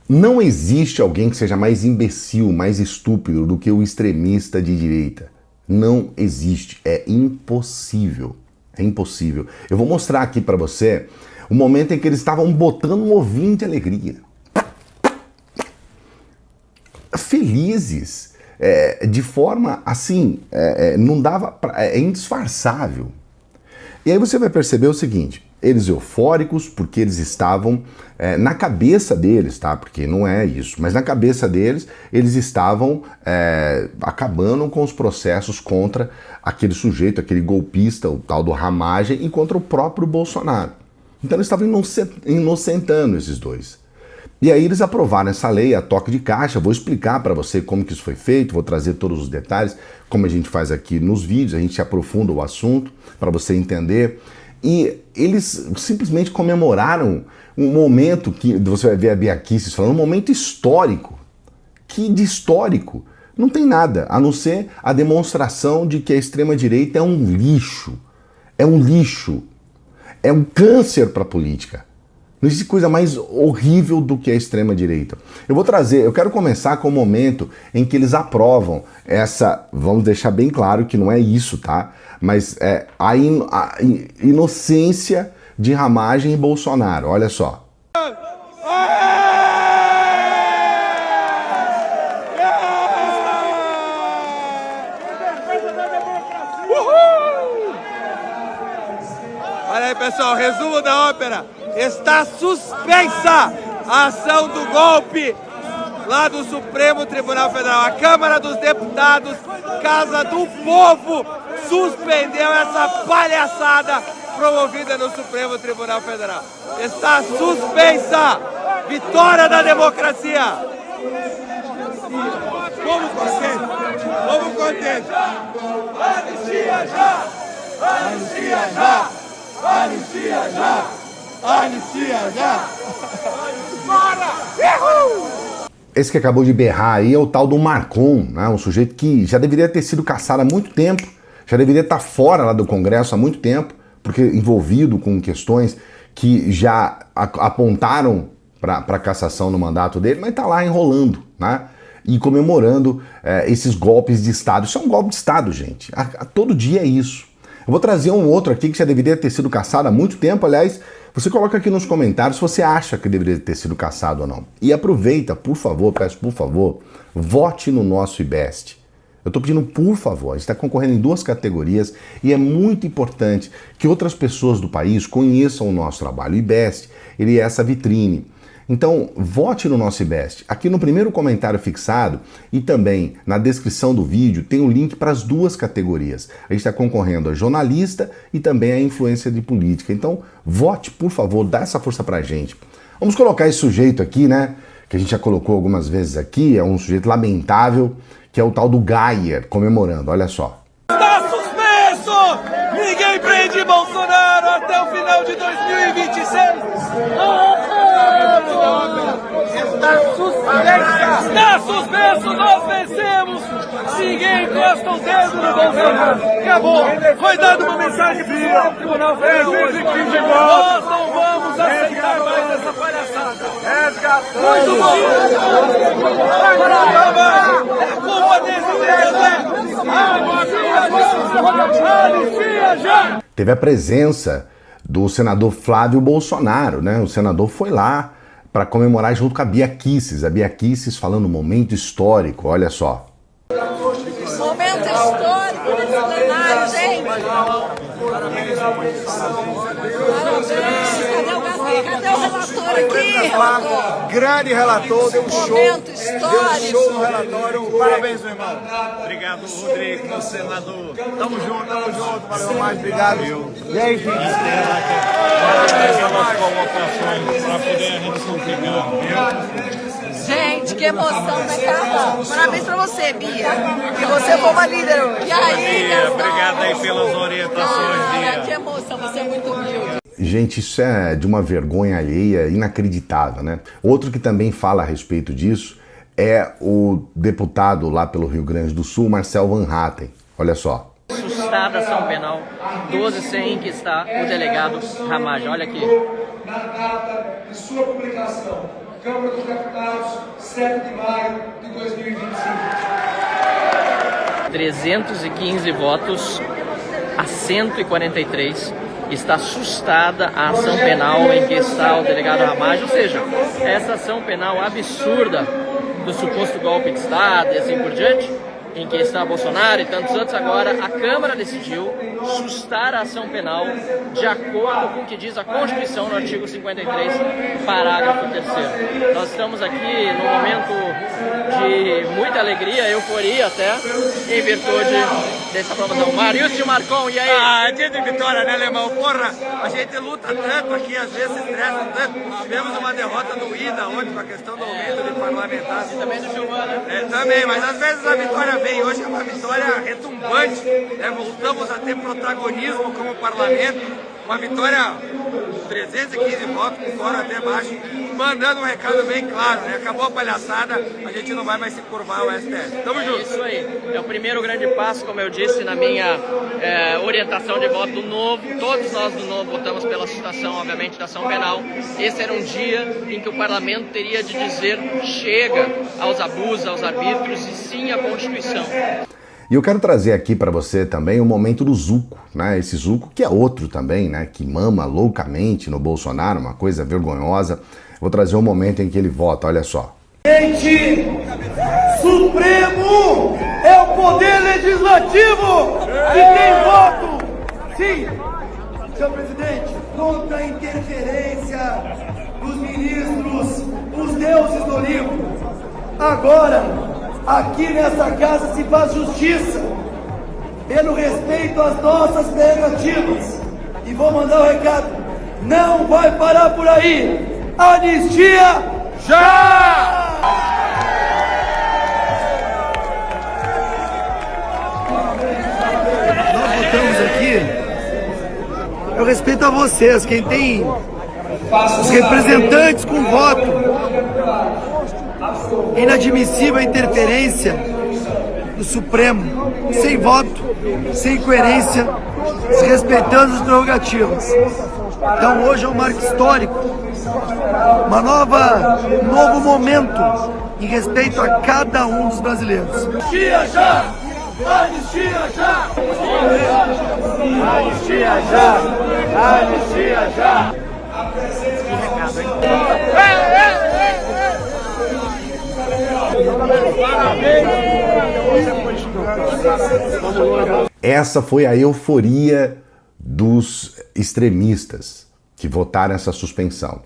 Não existe alguém que seja mais imbecil, mais estúpido do que o extremista de direita. Não existe. É impossível. É impossível. Eu vou mostrar aqui para você o momento em que eles estavam botando um ovinho de alegria. Felizes. De forma assim, não dava pra, é indisfarçável. E aí você vai perceber o seguinte, eles eufóricos porque eles estavam na cabeça deles, tá? Porque não é isso, mas na cabeça deles, eles estavam acabando com os processos contra aquele sujeito, aquele golpista, o tal do Ramagem, e contra o próprio Bolsonaro. Então eles estavam inocentando esses dois. E aí eles aprovaram essa lei a toque de caixa. Vou explicar para você como que isso foi feito, vou trazer todos os detalhes, como a gente faz aqui nos vídeos, a gente aprofunda o assunto para você entender. E eles simplesmente comemoraram um momento que você vai ver a Bia Kicis falando, um momento histórico. Que de histórico não tem nada, a não ser a demonstração de que a extrema-direita é um lixo. É um lixo. É um câncer para a política. Não existe coisa mais horrível do que a extrema-direita. Eu quero começar com o momento em que eles aprovam essa, vamos deixar bem claro que não é isso, tá? Mas a inocência de Ramagem e Bolsonaro, olha só. Olha aí, pessoal, resumo da ópera. Está suspensa a ação do golpe lá do Supremo Tribunal Federal. A Câmara dos Deputados, Casa do Povo, suspendeu essa palhaçada promovida no Supremo Tribunal Federal. Está suspensa! Vitória da democracia! Povo contente! Povo contente! Anistia já! Anistia já! Anistia já! Anistia já! Bora! Esse que acabou de berrar aí é o tal do Marcon, né? Um sujeito que já deveria ter sido caçado há muito tempo, já deveria estar fora lá do Congresso há muito tempo, porque envolvido com questões que já apontaram para cassação no mandato dele, mas está lá enrolando, né? E comemorando esses golpes de Estado. Isso é um golpe de Estado, gente. Todo dia é isso. Eu vou trazer um outro aqui que já deveria ter sido caçado há muito tempo, aliás. Você coloca aqui nos comentários se você acha que deveria ter sido caçado ou não. E aproveita, por favor, peço por favor, vote no nosso IBEST. Eu estou pedindo por favor, a gente está concorrendo em 2 categorias e é muito importante que outras pessoas do país conheçam o nosso trabalho. O IBEST, ele é essa vitrine. Então, vote no nosso IBEST. Aqui no primeiro comentário fixado e também na descrição do vídeo tem um link para as 2 categorias. A gente está concorrendo a jornalista e também a influência de política. Então, vote, por favor, dá essa força pra gente. Vamos colocar esse sujeito aqui, né? Que a gente já colocou algumas vezes aqui. É um sujeito lamentável, que é o tal do Geyer, comemorando. Olha só. Está suspenso! Ninguém prende Bolsonaro até o final de 2026! Está suspensa! Está suspenso! Nós vencemos! Ninguém encosta o dedo no Bolsonaro! Acabou! Foi dada uma mensagem para o Tribunal Federal hoje! Nós não vamos aceitar mais essa palhaçada! Muito bom! Agora acaba! É culpa desse Anistia já! Teve a presença do senador Flávio Bolsonaro, né? O senador foi lá para comemorar junto com a Bia Kicis. A Bia Kicis falando um momento histórico, olha só. Momento histórico nesse plenário, gente! Parabéns! Cadê o relator aqui, relator? Grande relator, deu um show. Momento histórico. Deu um show no relatório. Parabéns, meu irmão. Obrigado, Rodrigo, meu senador. Tamo junto. Valeu mais, obrigado. E aí, gente? Pelas colocações para poder a gente configurar. Gente, que emoção, né, cara? Parabéns pra você, Bia. Que você foi uma líder hoje. E aí, Gastão? Obrigado aí pelas orientações, Bia. Que emoção, você é muito humilde. Gente, isso é de uma vergonha alheia inacreditável, né? Outro que também fala a respeito disso é o deputado lá pelo Rio Grande do Sul, Marcel Van Hatten. Olha só. Sustada ação penal, 12 sem inquistar o delegado Ramagem. Olha aqui. Na data de sua publicação, Câmara dos Deputados, 7 de maio de 2025. 315 votos a 143. Está sustada a ação penal em que está o delegado Ramagem, ou seja, essa ação penal absurda do suposto golpe de Estado e assim por diante, em que está Bolsonaro e tantos outros. Agora a Câmara decidiu sustar a ação penal de acordo com o que diz a Constituição no artigo 53, parágrafo 3º. Nós estamos aqui num momento de muita alegria, euforia até, em virtude dessa aprovação. Marilson Marcon, e aí? Ah, é dia de vitória, né, Alemão? Porra, a gente luta tanto aqui, às vezes se estressa tanto. Tivemos uma derrota doída ontem com a questão do aumento de parlamentares. E também do Giovana. Também, mas às vezes a vitória vem. Hoje é uma vitória retumbante, né? Voltamos a ter protagonismo como parlamento. Uma vitória, 315 votos, com fora até baixo, mandando um recado bem claro, né? Acabou a palhaçada, a gente não vai mais se curvar ao STF. Tamo junto. Isso aí. É o primeiro grande passo, como eu disse na minha orientação de voto do Novo. Todos nós do Novo votamos pela sustação, obviamente, da ação penal. Esse era um dia em que o parlamento teria de dizer chega aos abusos, aos arbítrios e sim à Constituição. E eu quero trazer aqui para você também o momento do Zuco, né? Esse Zuco que é outro também, né? Que mama loucamente no Bolsonaro, uma coisa vergonhosa. Vou trazer um momento em que ele vota, olha só. Presidente Supremo é o poder legislativo que tem voto. Sim, senhor presidente, contra a interferência dos ministros, os deuses do Olimpo. Agora, aqui nessa casa se faz justiça, pelo respeito às nossas prerrogativas. E vou mandar o recado, não vai parar por aí. Anistia já! Nós votamos aqui, eu respeito a vocês, quem tem os representantes com voto. Inadmissível a interferência do Supremo, sem voto, sem coerência, desrespeitando as prerrogativas. Então hoje é um marco histórico, um novo momento em respeito a cada um dos brasileiros. Anistia já! Anistia já! Anistia já! Anistia já! Essa foi a euforia dos extremistas que votaram essa suspensão.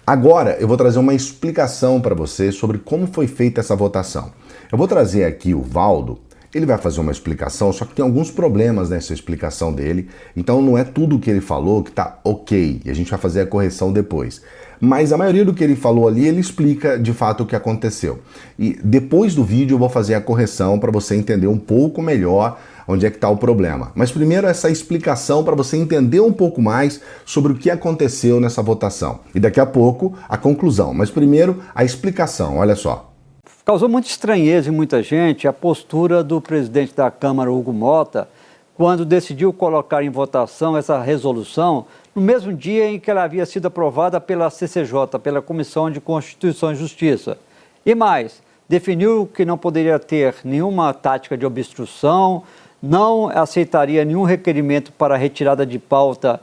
Agora eu vou trazer uma explicação para você sobre como foi feita essa votação. Eu vou trazer aqui o Valdo, ele vai fazer uma explicação, só que tem alguns problemas nessa explicação dele, então não é tudo o que ele falou que tá ok, e a gente vai fazer a correção depois. Mas a maioria do que ele falou ali, ele explica de fato o que aconteceu. E depois do vídeo eu vou fazer a correção para você entender um pouco melhor onde é que está o problema. Mas primeiro essa explicação para você entender um pouco mais sobre o que aconteceu nessa votação. E daqui a pouco a conclusão. Mas primeiro a explicação, olha só. Causou muita estranheza em muita gente a postura do presidente da Câmara, Hugo Mota, quando decidiu colocar em votação essa resolução no mesmo dia em que ela havia sido aprovada pela CCJ, pela Comissão de Constituição e Justiça. E mais, definiu que não poderia ter nenhuma tática de obstrução, não aceitaria nenhum requerimento para retirada de pauta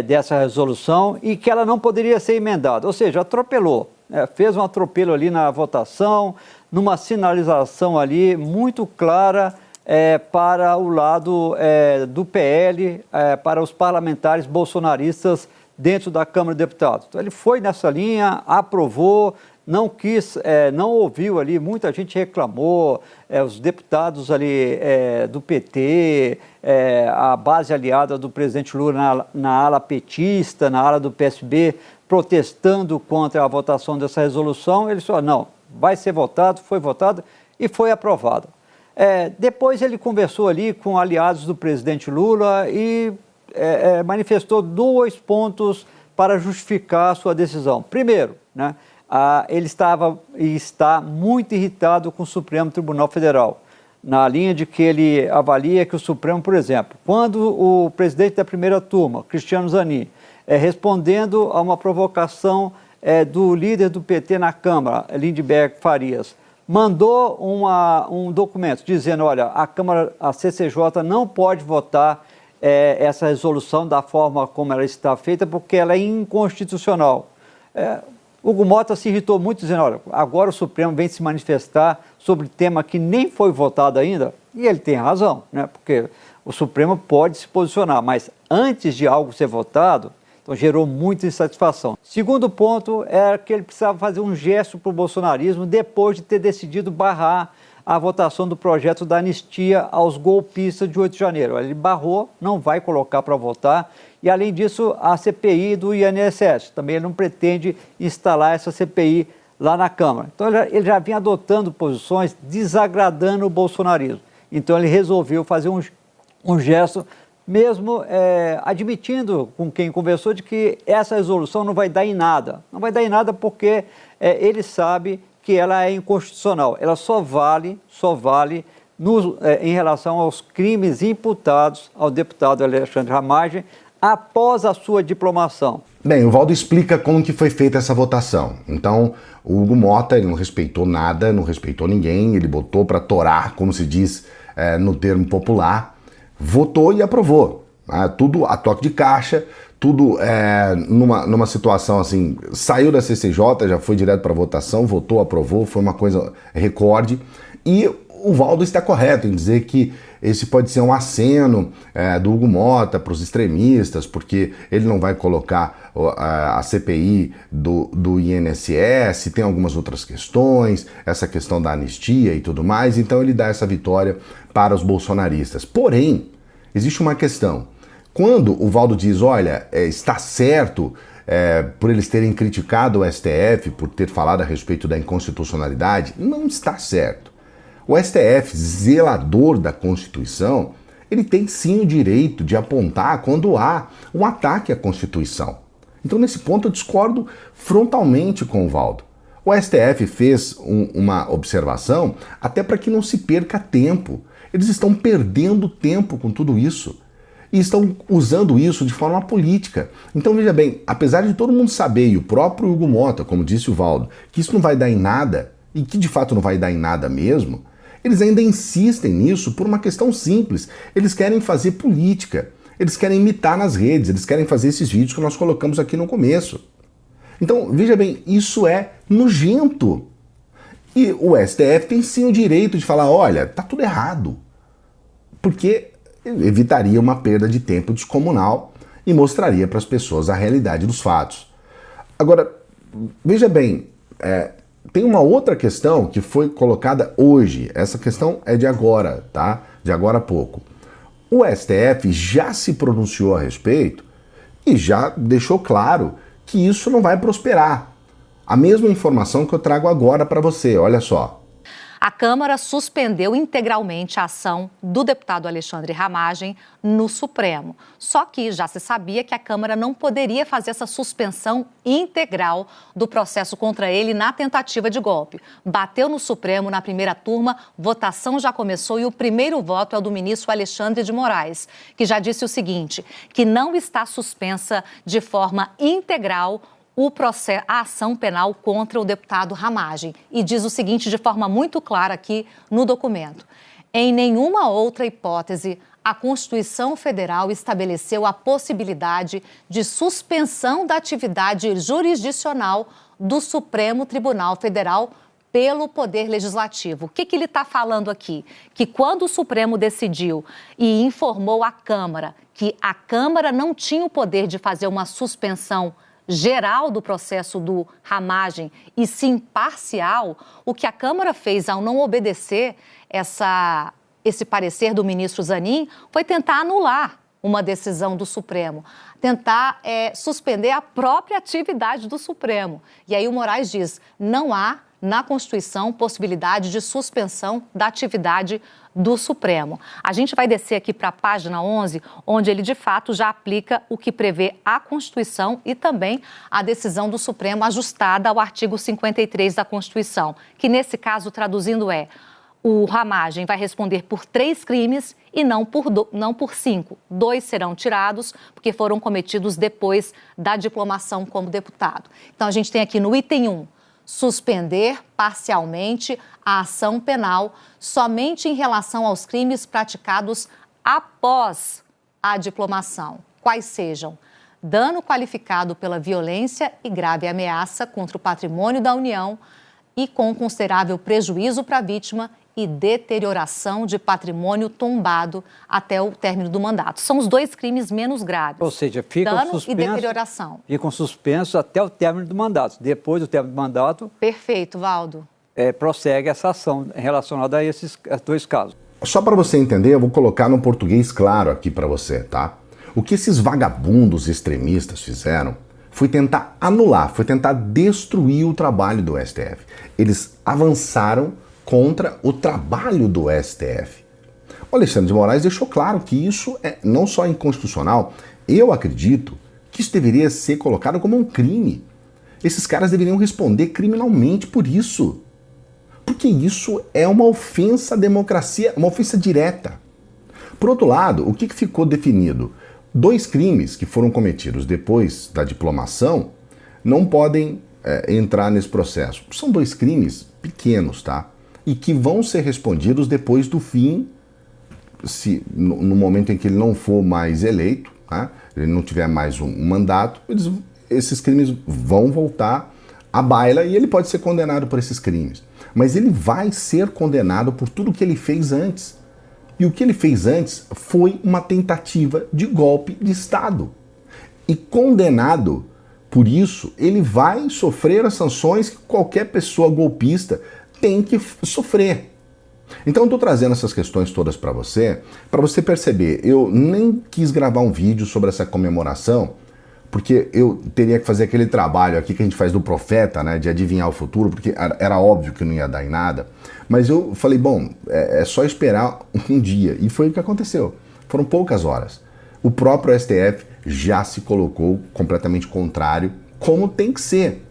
dessa resolução e que ela não poderia ser emendada, ou seja, atropelou, fez um atropelo ali na votação, numa sinalização ali muito clara para o lado do PL, para os parlamentares bolsonaristas dentro da Câmara de Deputados. Então, ele foi nessa linha, aprovou, não quis, não ouviu ali, muita gente reclamou, os deputados ali do PT, a base aliada do presidente Lula na ala petista, na ala do PSB, protestando contra a votação dessa resolução. Ele falou, não, vai ser votado, foi votado e foi aprovado. Depois ele conversou ali com aliados do presidente Lula e manifestou 2 pontos para justificar a sua decisão. Primeiro, né, ele estava e está muito irritado com o Supremo Tribunal Federal, na linha de que ele avalia que o Supremo, por exemplo, quando o presidente da primeira turma, Cristiano Zanin, respondendo a uma provocação do líder do PT na Câmara, Lindbergh Farias, mandou um documento dizendo, olha, a CCJ não pode votar essa resolução da forma como ela está feita, porque ela é inconstitucional. Hugo Mota se irritou muito, dizendo, olha, agora o Supremo vem se manifestar sobre tema que nem foi votado ainda, e ele tem razão, né? Porque o Supremo pode se posicionar, mas antes de algo ser votado, então gerou muita insatisfação. Segundo ponto era que ele precisava fazer um gesto para o bolsonarismo depois de ter decidido barrar a votação do projeto da anistia aos golpistas de 8 de janeiro. Ele barrou, não vai colocar para votar, e além disso a CPI do INSS, também ele não pretende instalar essa CPI lá na Câmara. Então ele já vinha adotando posições desagradando o bolsonarismo. Então ele resolveu fazer um gesto, mesmo admitindo com quem conversou de que essa resolução não vai dar em nada. Não vai dar em nada porque ele sabe que ela é inconstitucional. Ela só vale em relação aos crimes imputados ao deputado Alexandre Ramagem após a sua diplomação. Bem, o Valdo explica como que foi feita essa votação. Então, o Hugo Mota ele não respeitou nada, não respeitou ninguém, ele botou para torar, como se diz no termo popular, votou e aprovou. Tudo a toque de caixa, tudo numa situação assim, saiu da CCJ, já foi direto para votação, votou, aprovou, foi uma coisa recorde. E o Valdo está correto em dizer que esse pode ser um aceno do Hugo Mota para os extremistas, porque ele não vai colocar a CPI do INSS, tem algumas outras questões, essa questão da anistia e tudo mais, então ele dá essa vitória para os bolsonaristas. Porém, existe uma questão. Quando o Valdo diz, olha, está certo por eles terem criticado o STF, por ter falado a respeito da inconstitucionalidade, não está certo. O STF, zelador da Constituição, ele tem sim o direito de apontar quando há um ataque à Constituição. Então, nesse ponto, eu discordo frontalmente com o Valdo. O STF fez uma observação até para que não se perca tempo. Eles estão perdendo tempo com tudo isso e estão usando isso de forma política. Então, veja bem, apesar de todo mundo saber, e o próprio Hugo Mota, como disse o Valdo, que isso não vai dar em nada, e que de fato não vai dar em nada mesmo, eles ainda insistem nisso por uma questão simples. Eles querem fazer política, eles querem imitar nas redes, eles querem fazer esses vídeos que nós colocamos aqui no começo. Então, veja bem, isso é nojento. E o STF tem sim o direito de falar, olha, tá tudo errado. Porque evitaria uma perda de tempo descomunal e mostraria para as pessoas a realidade dos fatos. Agora, veja bem, tem uma outra questão que foi colocada hoje. Essa questão é de agora, tá? De agora a pouco. O STF já se pronunciou a respeito e já deixou claro que isso não vai prosperar. A mesma informação que eu trago agora para você, olha só. A Câmara suspendeu integralmente a ação do deputado Alexandre Ramagem no Supremo. Só que já se sabia que a Câmara não poderia fazer essa suspensão integral do processo contra ele na tentativa de golpe. Bateu no Supremo na primeira turma, votação já começou e o primeiro voto é o do ministro Alexandre de Moraes, que já disse o seguinte, que não está suspensa de forma integral a ação penal contra o deputado Ramagem. E diz o seguinte de forma muito clara aqui no documento. Em nenhuma outra hipótese, a Constituição Federal estabeleceu a possibilidade de suspensão da atividade jurisdicional do Supremo Tribunal Federal pelo Poder Legislativo. O que ele está falando aqui? Que quando o Supremo decidiu e informou à Câmara que a Câmara não tinha o poder de fazer uma suspensão geral do processo do Ramagem e sim parcial, o que a Câmara fez ao não obedecer esse parecer do ministro Zanin foi tentar anular uma decisão do Supremo, tentar suspender a própria atividade do Supremo. E aí o Moraes diz, não há na Constituição possibilidade de suspensão da atividade do Supremo. A gente vai descer aqui para a página 11, onde ele de fato já aplica o que prevê a Constituição e também a decisão do Supremo ajustada ao artigo 53 da Constituição, que nesse caso, traduzindo O Ramagem vai responder por 3 crimes e não por 5. 2 serão tirados porque foram cometidos depois da diplomação como deputado. Então, a gente tem aqui no item 1, suspender parcialmente a ação penal somente em relação aos crimes praticados após a diplomação, quais sejam dano qualificado pela violência e grave ameaça contra o patrimônio da União e com considerável prejuízo para a vítima e deterioração de patrimônio tombado até o término do mandato. São os 2 crimes menos graves. Ou seja, fica dano suspenso, e deterioração. Ficam suspensos até o término do mandato. Depois do término do mandato... Perfeito, Valdo. Prossegue essa ação relacionada a esses 2 casos. Só para você entender, eu vou colocar no português claro aqui para você, tá? O que esses vagabundos extremistas fizeram foi tentar anular, foi tentar destruir o trabalho do STF. Eles avançaram contra o trabalho do STF. O Alexandre de Moraes deixou claro que isso é não só inconstitucional, eu acredito que isso deveria ser colocado como um crime. Esses caras deveriam responder criminalmente por isso. Porque isso é uma ofensa à democracia, uma ofensa direta. Por outro lado, o que ficou definido? 2 crimes que foram cometidos depois da diplomação não podem entrar nesse processo. São 2 crimes pequenos, tá? E que vão ser respondidos depois do fim, se no momento em que ele não for mais eleito, tá? Ele não tiver mais um mandato, esses crimes vão voltar à baila e ele pode ser condenado por esses crimes. Mas ele vai ser condenado por tudo que ele fez antes. E o que ele fez antes foi uma tentativa de golpe de Estado. E condenado por isso, ele vai sofrer as sanções que qualquer pessoa golpista tem que sofrer. Então eu estou trazendo essas questões todas para você perceber. Eu nem quis gravar um vídeo sobre essa comemoração, porque eu teria que fazer aquele trabalho aqui que a gente faz do profeta, né, de adivinhar o futuro, porque era óbvio que não ia dar em nada. Mas eu falei, bom, é só esperar um dia. E foi o que aconteceu. Foram poucas horas. O próprio STF já se colocou completamente contrário, como tem que ser.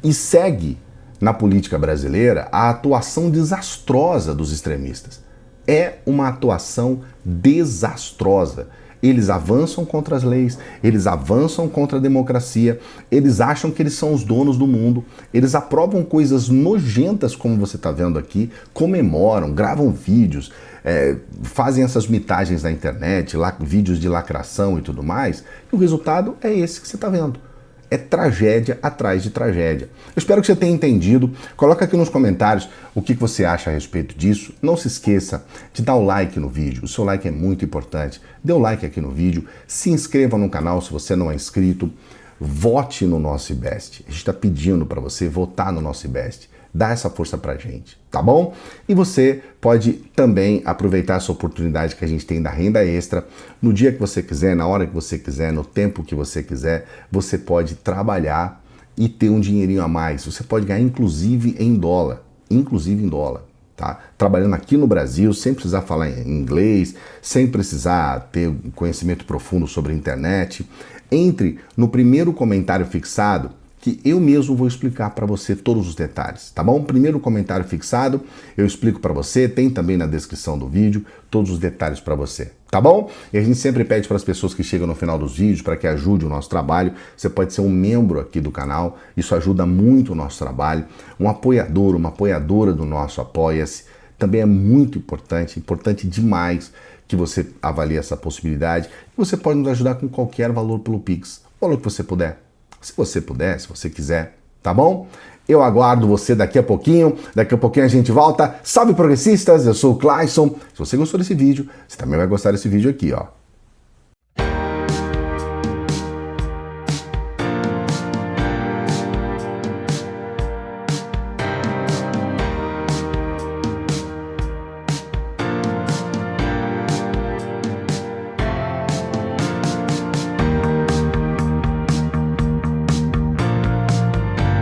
E segue na política brasileira a atuação desastrosa dos extremistas. É uma atuação desastrosa. Eles avançam contra as leis, eles avançam contra a democracia, eles acham que eles são os donos do mundo, eles aprovam coisas nojentas como você está vendo aqui, comemoram, gravam vídeos, fazem essas mitagens na internet, vídeos de lacração e tudo mais, e o resultado é esse que você está vendo. É tragédia atrás de tragédia. Eu espero que você tenha entendido. Coloca aqui nos comentários o que você acha a respeito disso. Não se esqueça de dar o like no vídeo. O seu like é muito importante. Dê o like aqui no vídeo. Se inscreva no canal se você não é inscrito. Vote no nosso IBEST. A gente está pedindo para você votar no nosso IBEST. Dá essa força pra gente, tá bom? E você pode também aproveitar essa oportunidade que a gente tem da renda extra. No dia que você quiser, na hora que você quiser, no tempo que você quiser, você pode trabalhar e ter um dinheirinho a mais. Você pode ganhar inclusive em dólar, tá? Trabalhando aqui no Brasil, sem precisar falar em inglês, sem precisar ter conhecimento profundo sobre a internet. Entre no primeiro comentário fixado, que eu mesmo vou explicar para você todos os detalhes, tá bom? Primeiro comentário fixado, eu explico para você, tem também na descrição do vídeo todos os detalhes para você, tá bom? E a gente sempre pede para as pessoas que chegam no final dos vídeos, para que ajude o nosso trabalho, você pode ser um membro aqui do canal, isso ajuda muito o nosso trabalho, um apoiador, uma apoiadora do nosso Apoia-se, também é muito importante demais que você avalie essa possibilidade, você pode nos ajudar com qualquer valor pelo Pix, o valor que você puder. Se você puder, se você quiser, tá bom? Eu aguardo você daqui a pouquinho a gente volta. Salve progressistas, eu sou o Clayson. Se você gostou desse vídeo, você também vai gostar desse vídeo aqui, ó.